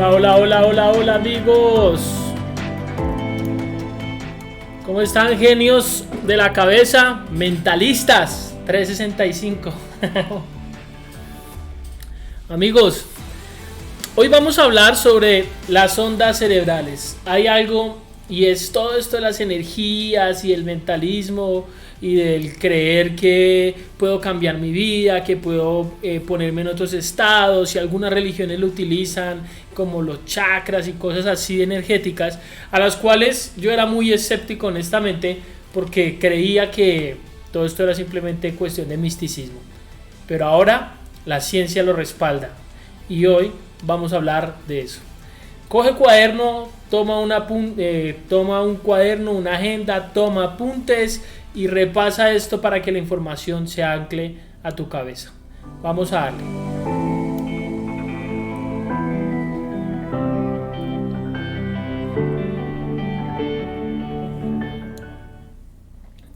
Hola, hola, hola, hola, hola amigos. ¿Cómo están, genios de la cabeza? Mentalistas 365. Amigos, hoy vamos a hablar sobre las ondas cerebrales. Hay algo, y es todo esto de las energías y el mentalismo y del creer que puedo cambiar mi vida, que puedo ponerme en otros estados, y algunas religiones lo utilizan como los chakras y cosas así energéticas, a las cuales yo era muy escéptico honestamente, porque creía que todo esto era simplemente cuestión de misticismo. Pero ahora la ciencia lo respalda y hoy vamos a hablar de eso. Coge cuaderno, toma un cuaderno, una agenda, toma apuntes y repasa esto para que la información se ancle a tu cabeza. Vamos a darle.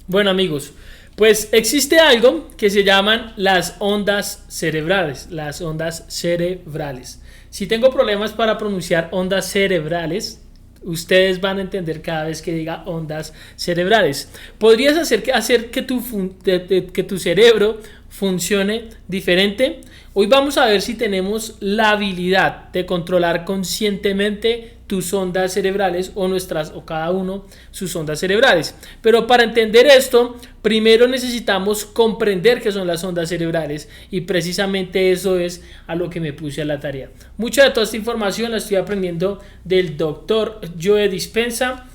Bueno amigos, pues existe algo que se llaman las ondas cerebrales, las ondas cerebrales. Si tengo problemas para pronunciar ondas cerebrales, ustedes van a entender cada vez que diga ondas cerebrales. Podrías hacer que tu cerebro funcione diferente. Hoy vamos a ver si tenemos la habilidad de controlar conscientemente tus ondas cerebrales o cada uno sus ondas cerebrales. Pero para entender esto, primero necesitamos comprender qué son las ondas cerebrales, y precisamente eso es a lo que me puse a la tarea. Mucha de toda esta información la estoy aprendiendo del doctor Joe Dispenza,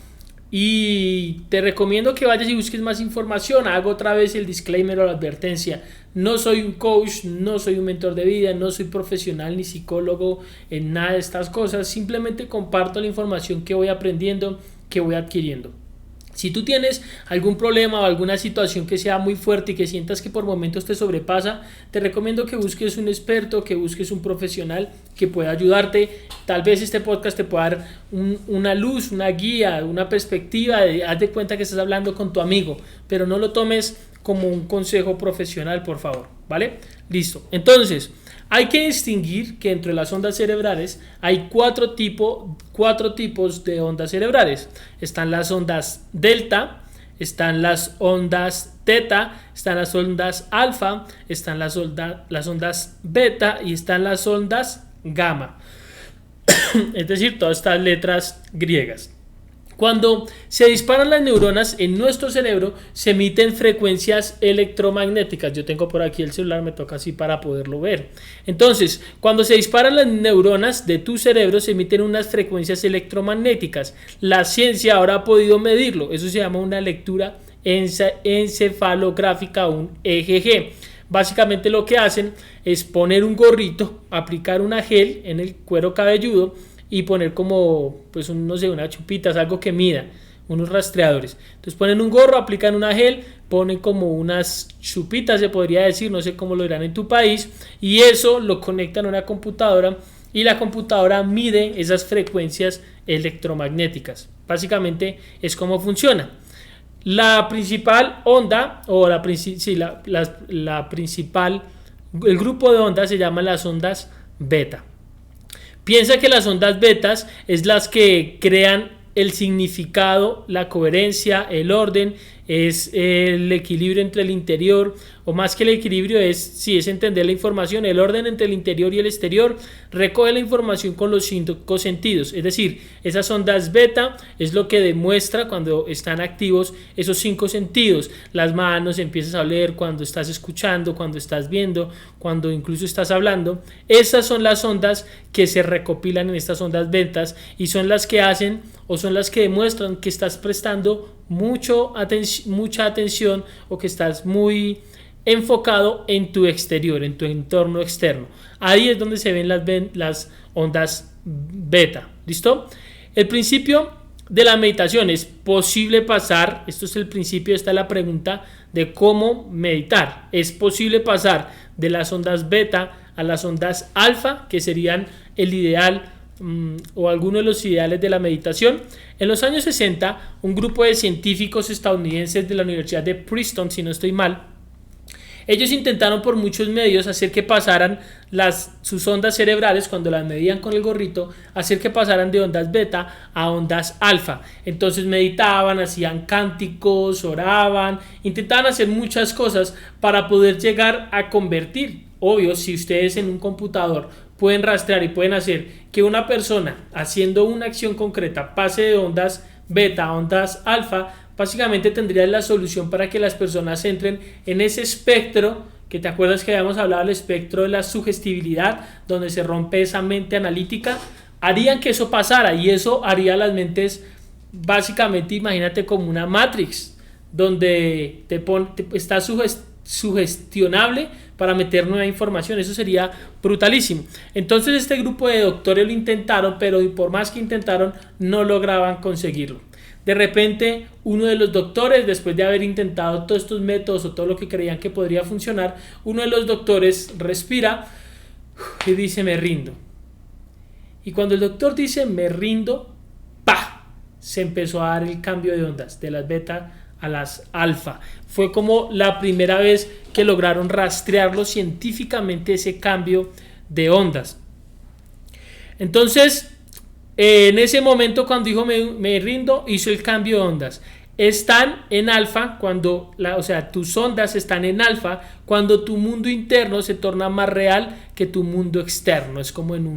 y te recomiendo que vayas y busques más información. Hago otra vez el disclaimer o la advertencia: no soy un coach, no soy un mentor de vida, no soy profesional ni psicólogo en nada de estas cosas. Simplemente comparto la información que voy aprendiendo, que voy adquiriendo. Si tú tienes algún problema o alguna situación que sea muy fuerte y que sientas que por momentos te sobrepasa, te recomiendo que busques un experto, que busques un profesional que pueda ayudarte. Tal vez este podcast te pueda dar una luz, una guía, una perspectiva. Haz de cuenta que estás hablando con tu amigo, pero no lo tomes como un consejo profesional, por favor, ¿vale? Listo. Entonces, hay que distinguir que entre las ondas cerebrales hay cuatro tipos de ondas cerebrales. Están las ondas delta, están las ondas teta, están las ondas alfa, están las ondas beta y están las ondas gamma. Es decir, todas estas letras griegas. Cuando se disparan las neuronas en nuestro cerebro, se emiten frecuencias electromagnéticas. Yo tengo por aquí el celular, me toca así para poderlo ver. Entonces, cuando se disparan las neuronas de tu cerebro, se emiten unas frecuencias electromagnéticas. La ciencia ahora ha podido medirlo. Eso se llama una lectura encefalográfica, un EEG. Básicamente lo que hacen es poner un gorrito, aplicar una gel en el cuero cabelludo y poner como, pues unas chupitas, algo que mida, unos rastreadores. Entonces ponen un gorro, aplican una gel, ponen como unas chupitas, se podría decir, no sé cómo lo dirán en tu país, y eso lo conectan a una computadora, y la computadora mide esas frecuencias electromagnéticas. Básicamente es como funciona. La principal onda, el grupo de ondas se llama las ondas beta. Piensa que las ondas betas es las que crean el significado, la coherencia, el orden, es el equilibrio entre el interior, o más que el equilibrio es entender la información, el orden entre el interior y el exterior. Recoge la información con los 5 sentidos, es decir, esas ondas beta es lo que demuestra cuando están activos esos 5 sentidos. Las manos, empiezas a oler cuando estás escuchando, cuando estás viendo, cuando incluso estás hablando. Esas son las ondas que se recopilan en estas ondas betas, y son las que hacen o son las que demuestran que estás prestando mucha atención, o que estás muy enfocado en tu exterior, en tu entorno externo. Ahí es donde se ven las ondas beta. ¿Listo? El principio de la meditación: es posible pasar, esto es el principio, esta es la pregunta de cómo meditar. Es posible pasar de las ondas beta a las ondas alfa, que serían el ideal o algunos de los ideales de la meditación. En los años 60, un grupo de científicos estadounidenses de la Universidad de Princeton, si no estoy mal, Ellos intentaron por muchos medios hacer que pasaran sus ondas cerebrales, cuando las medían con el gorrito, hacer que pasaran de ondas beta a ondas alfa. Entonces meditaban, hacían cánticos, oraban, intentaban hacer muchas cosas para poder llegar a convertir. Obvio, si ustedes en un computador pueden rastrear y pueden hacer que una persona haciendo una acción concreta pase de ondas beta a ondas alfa, básicamente tendría la solución para que las personas entren en ese espectro, que te acuerdas que habíamos hablado del espectro de la sugestibilidad, donde se rompe esa mente analítica. Harían que eso pasara, y eso haría las mentes, básicamente imagínate como una Matrix, donde está sugestionable para meter nueva información. Eso sería brutalísimo. Entonces este grupo de doctores lo intentaron, pero por más que intentaron no lograban conseguirlo. De repente uno de los doctores, después de haber intentado todos estos métodos o todo lo que creían que podría funcionar, uno de los doctores respira y dice: me rindo. Y cuando el doctor dice me rindo, ¡pah!, se empezó a dar el cambio de ondas de las beta a las alfa. Fue como la primera vez que lograron rastrearlo científicamente, ese cambio de ondas. Entonces, en ese momento, cuando dijo me rindo, hizo el cambio de ondas. Están en alfa cuando, tus ondas están en alfa cuando tu mundo interno se torna más real que tu mundo externo. Es como en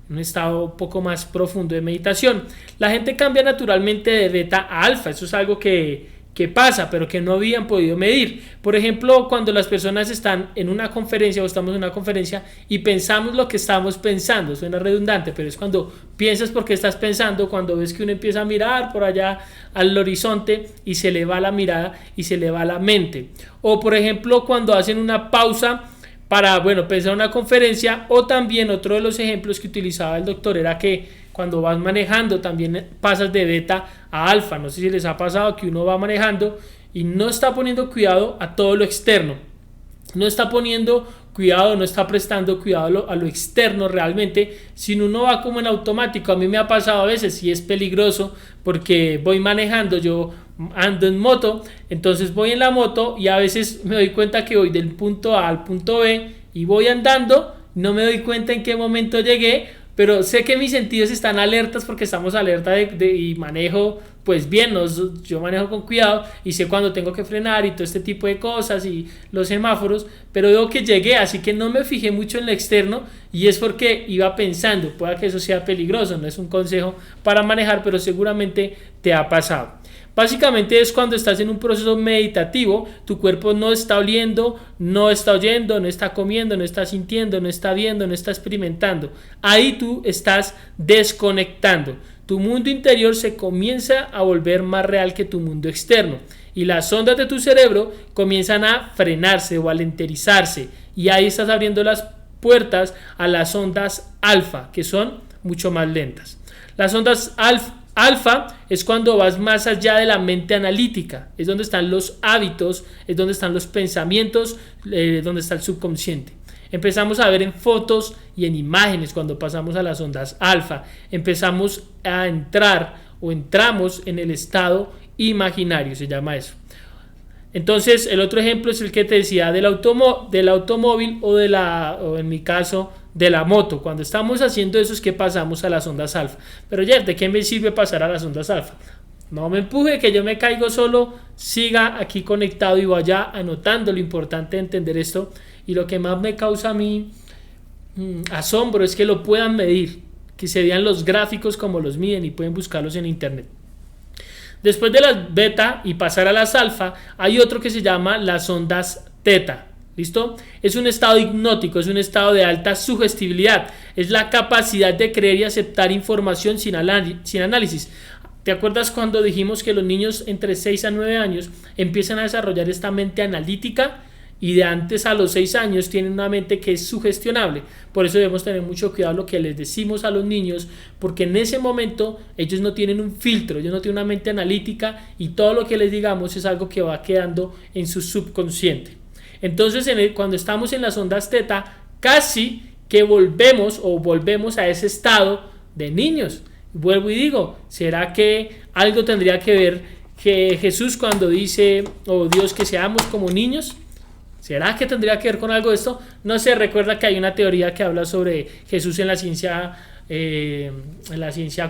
un estado un poco más profundo de meditación. La gente cambia naturalmente de beta a alfa. Eso es algo que pasa, pero que no habían podido medir. Por ejemplo, cuando las personas están en una conferencia o estamos en una conferencia y pensamos lo que estamos pensando, suena redundante, pero es cuando piensas porque estás pensando, cuando ves que uno empieza a mirar por allá al horizonte y se le va la mirada y se le va la mente. O por ejemplo, cuando hacen una pausa para, pensar una conferencia. O también otro de los ejemplos que utilizaba el doctor era que cuando vas manejando también pasas de beta a alfa. No sé si les ha pasado que uno va manejando y no está poniendo cuidado a todo lo externo, no está poniendo cuidado, no está prestando cuidado a lo externo realmente, sino uno va como en automático. A mí me ha pasado a veces y es peligroso porque voy manejando, yo ando en moto, entonces voy en la moto y a veces me doy cuenta que voy del punto A al punto B y voy andando, no me doy cuenta en qué momento llegué, pero sé que mis sentidos están alertas porque estamos alerta y manejo pues bien, yo manejo con cuidado y sé cuando tengo que frenar y todo este tipo de cosas y los semáforos, pero veo que llegué, así que no me fijé mucho en lo externo y es porque iba pensando. Puede que eso sea peligroso, no es un consejo para manejar, pero seguramente te ha pasado. Básicamente es cuando estás en un proceso meditativo, tu cuerpo no está oliendo, no está oyendo, no está comiendo, no está sintiendo, no está viendo, no está experimentando. Ahí tú estás desconectando. Tu mundo interior se comienza a volver más real que tu mundo externo y las ondas de tu cerebro comienzan a frenarse o a lenterizarse, y ahí estás abriendo las puertas a las ondas alfa, que son mucho más lentas. Las ondas alfa es cuando vas más allá de la mente analítica, es donde están los hábitos, es donde están los pensamientos, donde está el subconsciente. Empezamos a ver en fotos y en imágenes cuando pasamos a las ondas alfa. Empezamos a entrar o entramos en el estado imaginario, se llama eso. Entonces el otro ejemplo es el que te decía del automóvil o en mi caso de la moto. Cuando estamos haciendo eso es que pasamos a las ondas alfa. Pero ya, ¿de qué me sirve pasar a las ondas alfa? No me empuje, que yo me caigo solo. Siga aquí conectado y vaya anotando. Lo importante de entender esto, y lo que más me causa a mí asombro, es que lo puedan medir, que se vean los gráficos como los miden, y pueden buscarlos en internet. Después de las beta y pasar a las alfa, hay otro que se llama las ondas teta. ¿Listo? Es un estado hipnótico, es un estado de alta sugestibilidad. Es la capacidad de creer y aceptar información sin análisis. ¿Te acuerdas cuando dijimos que los niños entre 6 a 9 años empiezan a desarrollar esta mente analítica? Y de antes a los 6 años tienen una mente que es sugestionable. Por eso debemos tener mucho cuidado lo que les decimos a los niños, porque en ese momento ellos no tienen un filtro, ellos no tienen una mente analítica, y todo lo que les digamos es algo que va quedando en su subconsciente. Entonces cuando estamos en las ondas teta, casi que volvemos a ese estado de niños. Vuelvo y digo, ¿será que algo tendría que ver que Jesús cuando dice, o Dios, que seamos como niños? ¿Será que tendría que ver con algo de esto? No sé, recuerda que hay una teoría que habla sobre Jesús en la ciencia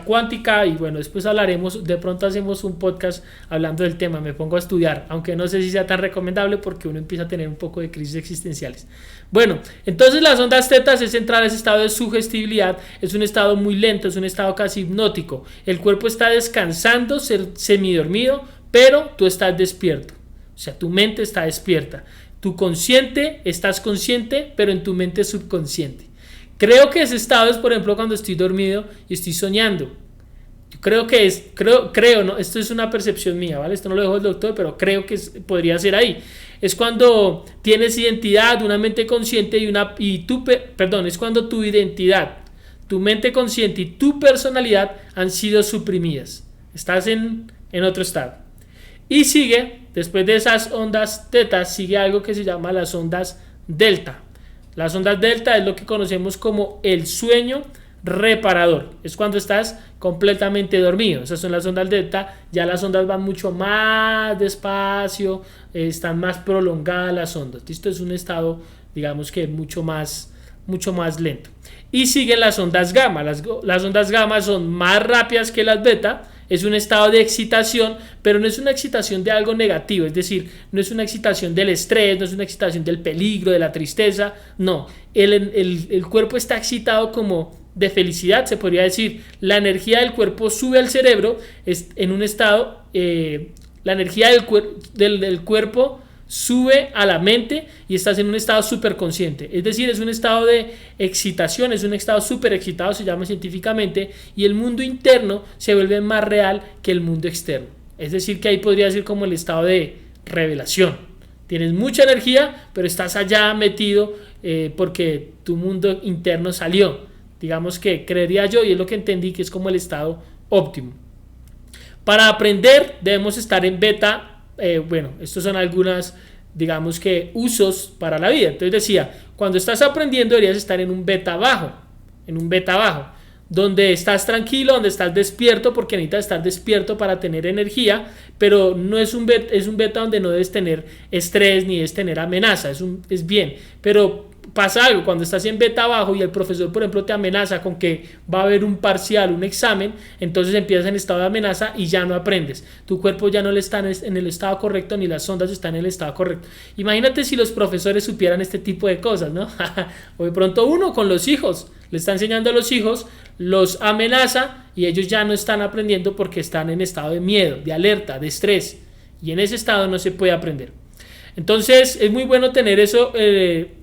cuántica, y bueno, después hablaremos, de pronto hacemos un podcast hablando del tema, me pongo a estudiar, aunque no sé si sea tan recomendable porque uno empieza a tener un poco de crisis existenciales. Bueno, entonces las ondas tetas es entrar a ese estado de sugestibilidad, es un estado muy lento, es un estado casi hipnótico, el cuerpo está descansando, semidormido, pero tú estás despierto, o sea, tu mente está despierta. Tu consciente, estás consciente, pero en tu mente subconsciente. Creo que ese estado es, por ejemplo, cuando estoy dormido y estoy soñando. Yo creo, no, esto es una percepción mía, ¿vale? Esto no lo dijo el doctor, pero creo que podría ser ahí. Es cuando tienes identidad, una mente consciente es cuando tu identidad, tu mente consciente y tu personalidad han sido suprimidas. Estás en otro estado. Y sigue, después de esas ondas tetas, sigue algo que se llama las ondas delta. Las ondas delta es lo que conocemos como el sueño reparador. Es cuando estás completamente dormido. Esas son las ondas delta. Ya las ondas van mucho más despacio, están más prolongadas las ondas. Esto es un estado, digamos que mucho más lento. Y siguen las ondas gamma. Las ondas gamma son más rápidas que las beta. Es un estado de excitación, pero no es una excitación de algo negativo, es decir, no es una excitación del estrés, no es una excitación del peligro, de la tristeza, no. El cuerpo está excitado como de felicidad, se podría decir. La energía del cuerpo sube al cerebro, es en un estado, la energía del cuerpo sube a la mente y estás en un estado superconsciente, es decir, es un estado de excitación, es un estado súper excitado, se llama científicamente, y el mundo interno se vuelve más real que el mundo externo, es decir, que ahí podría ser como el estado de revelación. Tienes mucha energía, pero estás allá metido porque tu mundo interno salió, digamos que creería yo, y es lo que entendí, que es como el estado óptimo. Para aprender debemos estar en beta. Bueno, estos son algunas, digamos que usos para la vida. Entonces decía, cuando estás aprendiendo deberías estar en un beta bajo, donde estás tranquilo, donde estás despierto, porque necesitas estar despierto para tener energía, pero no es un beta donde no debes tener estrés ni debes tener amenaza, es bien, pero pasa algo, cuando estás en beta bajo y el profesor, por ejemplo, te amenaza con que va a haber un parcial, un examen, entonces empiezas en estado de amenaza y ya no aprendes. Tu cuerpo ya no está en el estado correcto, ni las ondas están en el estado correcto. Imagínate si los profesores supieran este tipo de cosas, ¿no? O de pronto uno con los hijos, le está enseñando a los hijos, los amenaza y ellos ya no están aprendiendo porque están en estado de miedo, de alerta, de estrés. Y en ese estado no se puede aprender. Entonces es muy bueno tener eso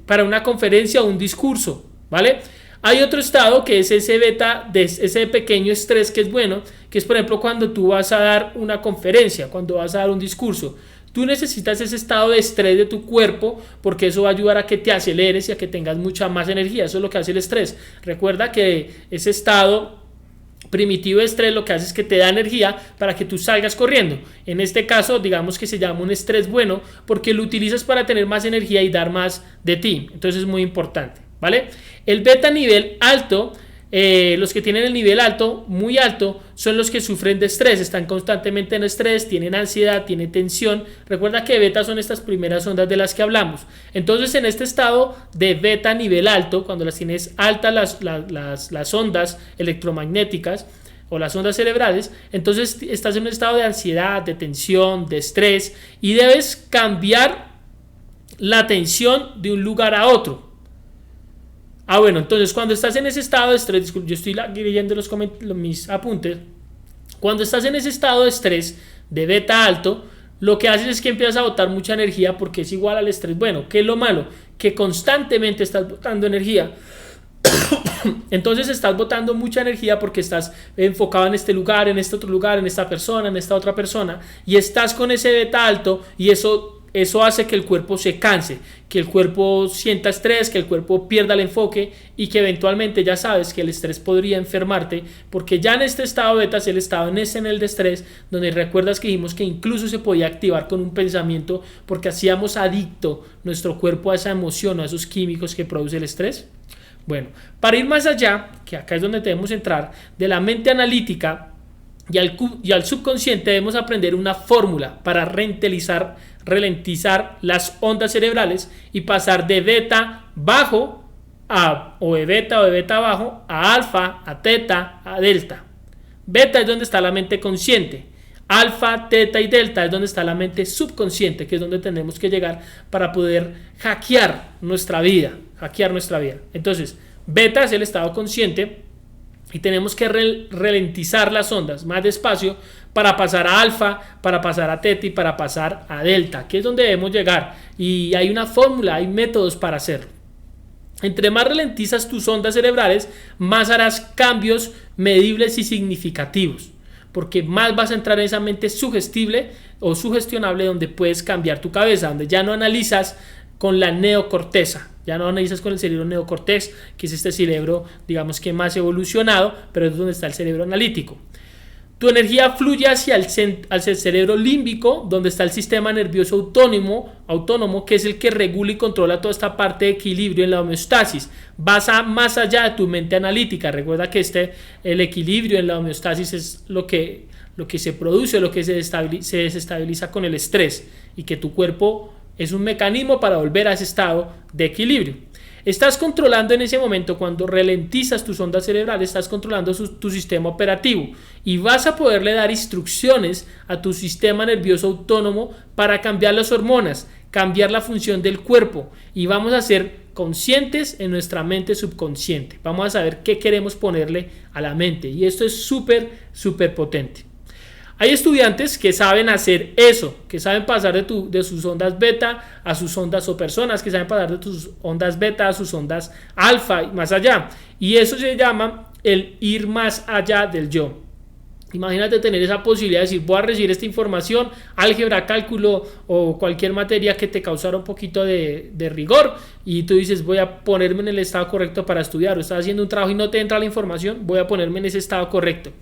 para una conferencia o un discurso, ¿vale? Hay otro estado que es ese beta, ese pequeño estrés que es bueno, que es por ejemplo cuando tú vas a dar una conferencia, cuando vas a dar un discurso. Tú necesitas ese estado de estrés de tu cuerpo porque eso va a ayudar a que te aceleres y a que tengas mucha más energía. Eso es lo que hace el estrés. Recuerda que ese estado primitivo de estrés lo que hace es que te da energía para que tú salgas corriendo. En este caso, digamos que se llama un estrés bueno porque lo utilizas para tener más energía y dar más de ti. Entonces es muy importante, ¿vale? El beta nivel alto, los que tienen el nivel alto, muy alto, son los que sufren de estrés, están constantemente en estrés, tienen ansiedad, tienen tensión. Recuerda que beta son estas primeras ondas de las que hablamos. Entonces en este estado de beta nivel alto, cuando las tienes altas las ondas electromagnéticas o las ondas cerebrales, entonces estás en un estado de ansiedad, de tensión, de estrés, y debes cambiar la atención de un lugar a otro. Bueno, entonces cuando estás en ese estado de estrés, yo estoy leyendo mis apuntes, cuando estás en ese estado de estrés de beta alto, lo que haces es que empiezas a botar mucha energía porque es igual al estrés. Bueno, ¿qué es lo malo? Que constantemente estás botando energía. Entonces estás botando mucha energía porque estás enfocado en este lugar, en este otro lugar, en esta persona, en esta otra persona, y estás con ese beta alto, y eso hace que el cuerpo se canse, que el cuerpo sienta estrés, que el cuerpo pierda el enfoque y que eventualmente ya sabes que el estrés podría enfermarte, porque ya en este estado beta es el estado en el de estrés, donde recuerdas que dijimos que incluso se podía activar con un pensamiento porque hacíamos adicto nuestro cuerpo a esa emoción, a esos químicos que produce el estrés. Bueno, para ir más allá, que acá es donde debemos entrar, de la mente analítica y al subconsciente debemos aprender una fórmula para ralentizar las ondas cerebrales y pasar de beta bajo o de beta bajo a alfa, a teta, a delta. Beta es donde está la mente consciente. Alfa, teta y delta es donde está la mente subconsciente, que es donde tenemos que llegar para poder hackear nuestra vida. Entonces, beta es el estado consciente y tenemos que ralentizar las ondas más despacio para pasar a alfa, para pasar a teta y para pasar a delta, que es donde debemos llegar. Y hay una fórmula, hay métodos para hacerlo. Entre más ralentizas tus ondas cerebrales, más harás cambios medibles y significativos, porque más vas a entrar en esa mente sugestible o sugestionable donde puedes cambiar tu cabeza, donde ya no analizas con la neocorteza, ya no analizas con el cerebro neocortex, que es este cerebro, digamos que más evolucionado, pero es donde está el cerebro analítico. Tu energía fluye hacia el cerebro límbico, donde está el sistema nervioso autónomo, que es el que regula y controla toda esta parte de equilibrio en la homeostasis. Vas más allá de tu mente analítica. Recuerda que el equilibrio en la homeostasis es lo que se produce, lo que se desestabiliza con el estrés, y que tu cuerpo es un mecanismo para volver a ese estado de equilibrio. Estás controlando en ese momento, cuando ralentizas tus ondas cerebrales, estás controlando tu sistema operativo y vas a poderle dar instrucciones a tu sistema nervioso autónomo para cambiar las hormonas, cambiar la función del cuerpo, y vamos a ser conscientes en nuestra mente subconsciente. Vamos a saber qué queremos ponerle a la mente, y esto es súper potente. Hay estudiantes que saben hacer eso, que saben pasar de sus ondas beta a sus ondas, o personas que saben pasar de tus ondas beta a sus ondas alfa y más allá. Y eso se llama el ir más allá del yo. Imagínate tener esa posibilidad de decir: voy a recibir esta información, álgebra, cálculo o cualquier materia que te causara un poquito de rigor, y tú dices: voy a ponerme en el estado correcto para estudiar. O estás haciendo un trabajo y no te entra la información, voy a ponerme en ese estado correcto.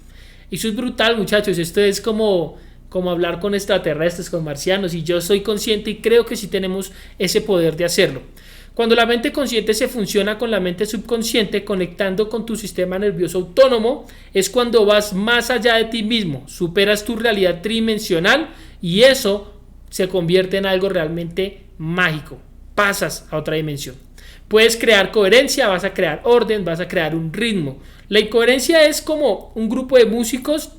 Eso es brutal, muchachos. Esto es como hablar con extraterrestres, con marcianos, y yo soy consciente y creo que sí tenemos ese poder de hacerlo. Cuando la mente consciente se funciona con la mente subconsciente, conectando con tu sistema nervioso autónomo, es cuando vas más allá de ti mismo, superas tu realidad tridimensional, y eso se convierte en algo realmente mágico. Pasas a otra dimensión. Puedes crear coherencia, vas a crear orden, vas a crear un ritmo. La incoherencia es como un grupo de músicos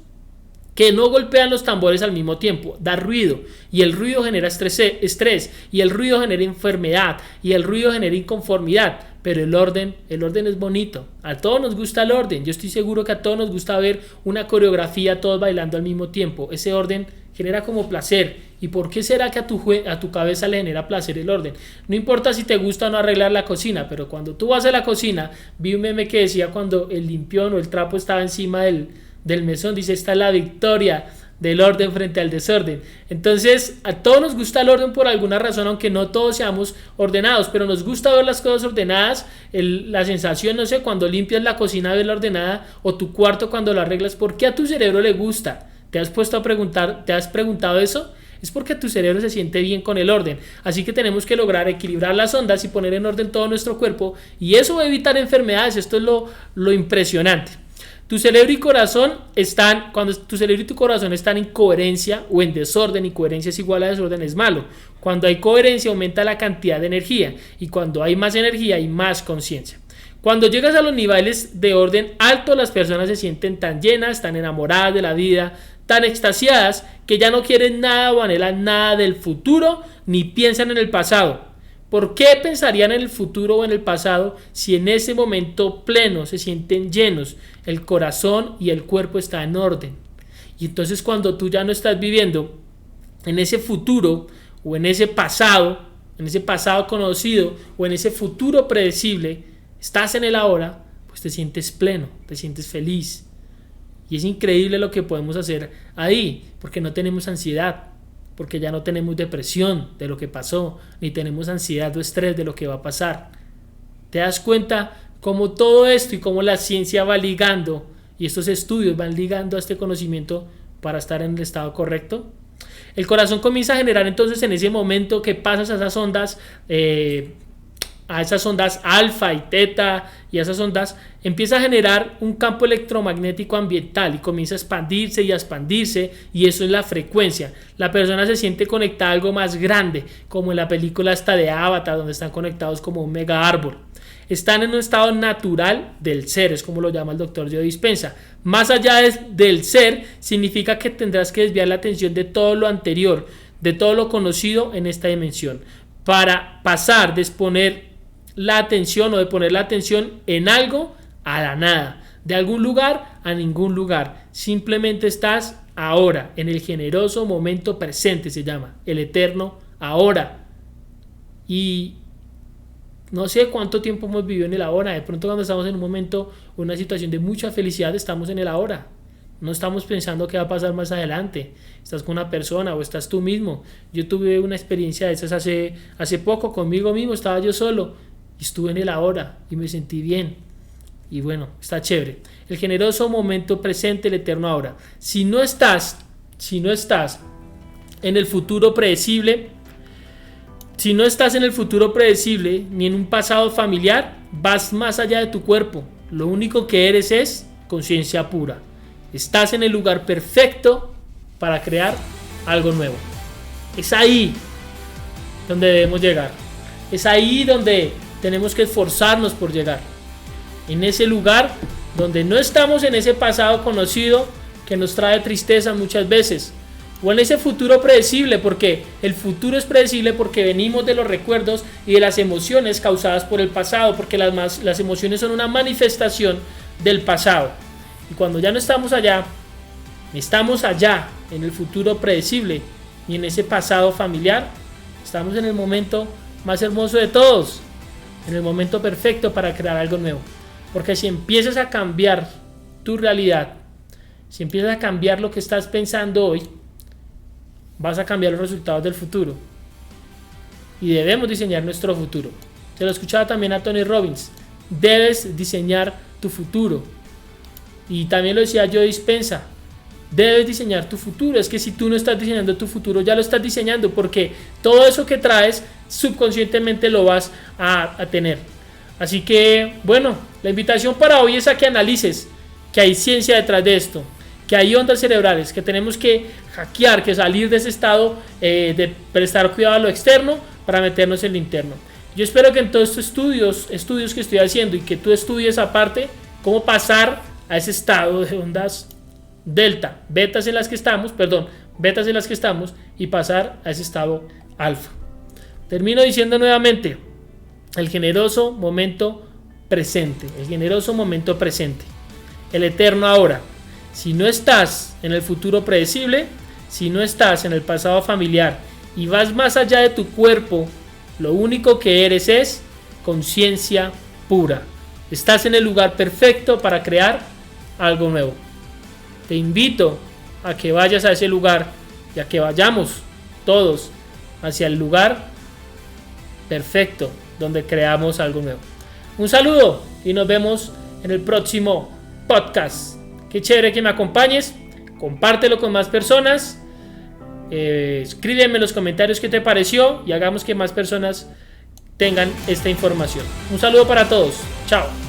que no golpean los tambores al mismo tiempo, da ruido, y el ruido genera estrés, y el ruido genera enfermedad, y el ruido genera inconformidad. Pero el orden es bonito. A todos nos gusta el orden. Yo estoy seguro que a todos nos gusta ver una coreografía, todos bailando al mismo tiempo. Ese orden genera como placer. ¿Y por qué será que a tu cabeza le genera placer el orden? No importa si te gusta o no arreglar la cocina, pero cuando tú vas a la cocina, vi un meme que decía, cuando el limpión o el trapo estaba encima del mesón, dice: esta es la victoria del orden frente al desorden. Entonces, a todos nos gusta el orden por alguna razón, aunque no todos seamos ordenados, pero nos gusta ver las cosas ordenadas. La sensación, no sé, cuando limpias la cocina, verla ordenada, o tu cuarto cuando lo arreglas. ¿Por qué a tu cerebro le gusta? ¿Te has puesto a preguntar? ¿Te has preguntado eso? Es porque tu cerebro se siente bien con el orden. Así que tenemos que lograr equilibrar las ondas y poner en orden todo nuestro cuerpo, y eso va a evitar enfermedades. Esto es lo impresionante. Tu cerebro y corazón cuando tu cerebro y tu corazón están en coherencia o en desorden, y coherencia es igual a desorden, es malo. Cuando hay coherencia, aumenta la cantidad de energía, y cuando hay más energía hay más conciencia. Cuando llegas a los niveles de orden alto, las personas se sienten tan llenas, tan enamoradas de la vida, tan extasiadas, que ya no quieren nada o anhelan nada del futuro, ni piensan en el pasado. ¿Por qué pensarían en el futuro o en el pasado si en ese momento pleno se sienten llenos? El corazón y el cuerpo están en orden. Y entonces, cuando tú ya no estás viviendo en ese futuro o en ese pasado conocido o en ese futuro predecible, estás en el ahora, pues te sientes pleno, te sientes feliz. Y es increíble lo que podemos hacer ahí, porque no tenemos ansiedad, porque ya no tenemos depresión de lo que pasó, ni tenemos ansiedad o estrés de lo que va a pasar. ¿Te das cuenta cómo todo esto y cómo la ciencia va ligando, y estos estudios van ligando a este conocimiento para estar en el estado correcto? El corazón comienza a generar entonces, en ese momento que pasas a esas ondas a esas ondas alfa y teta y a esas ondas, empieza a generar un campo electromagnético ambiental y comienza a expandirse y a expandirse, y eso es la frecuencia. La persona se siente conectada a algo más grande, como en la película esta de Avatar, donde están conectados como un mega árbol. Están en un estado natural del ser, es como lo llama el doctor Joe Dispenza. Más allá del ser, significa que tendrás que desviar la atención de todo lo anterior, de todo lo conocido en esta dimensión, para pasar de exponer la atención o de poner la atención en algo a la nada, de algún lugar a ningún lugar. Simplemente estás ahora, en el generoso momento presente, se llama, el eterno ahora. Y no sé cuánto tiempo hemos vivido en el ahora. De pronto, cuando estamos en un momento, una situación de mucha felicidad, estamos en el ahora. No estamos pensando qué va a pasar más adelante. Estás con una persona o estás tú mismo. Yo tuve una experiencia de esas hace poco conmigo mismo. Estaba yo solo y estuve en el ahora y me sentí bien. Y bueno, está chévere. El generoso momento presente, el eterno ahora. Si no estás en el futuro predecible, ni en un pasado familiar, vas más allá de tu cuerpo. Lo único que eres es conciencia pura. Estás en el lugar perfecto para crear algo nuevo. Es ahí donde debemos llegar. Es ahí donde tenemos que esforzarnos por llegar. En ese lugar donde no estamos en ese pasado conocido que nos trae tristeza muchas veces. O en ese futuro predecible, porque el futuro es predecible porque venimos de los recuerdos y de las emociones causadas por el pasado, porque las emociones son una manifestación del pasado. Y cuando ya no estamos allá, en el futuro predecible y en ese pasado familiar, estamos en el momento más hermoso de todos, en el momento perfecto para crear algo nuevo. Porque si empiezas a cambiar tu realidad, si empiezas a cambiar lo que estás pensando hoy, vas a cambiar los resultados del futuro. Y debemos diseñar nuestro futuro. Se lo escuchaba también a Tony Robbins. Debes diseñar tu futuro. Y también lo decía Joe Dispenza. Debes diseñar tu futuro. Es que si tú no estás diseñando tu futuro, ya lo estás diseñando, porque todo eso que traes subconscientemente lo vas a tener. Así que, bueno, la invitación para hoy es a que analices que hay ciencia detrás de esto, que hay ondas cerebrales, que tenemos que hackear, que salir de ese estado de prestar cuidado a lo externo para meternos en lo interno. Yo espero que en todos estos estudios que estoy haciendo, y que tú estudies aparte cómo pasar a ese estado de ondas delta, betas en las que estamos y pasar a ese estado alfa. Termino diciendo nuevamente, el generoso momento presente, el eterno ahora. Si no estás en el futuro predecible, si no estás en el pasado familiar y vas más allá de tu cuerpo, lo único que eres es conciencia pura. Estás en el lugar perfecto para crear algo nuevo. Te invito a que vayas a ese lugar y a que vayamos todos hacia el lugar perfecto donde creamos algo nuevo. Un saludo y nos vemos en el próximo podcast. Qué chévere que me acompañes. Compártelo con más personas. Escríbeme en los comentarios qué te pareció y hagamos que más personas tengan esta información. Un saludo para todos. Chao.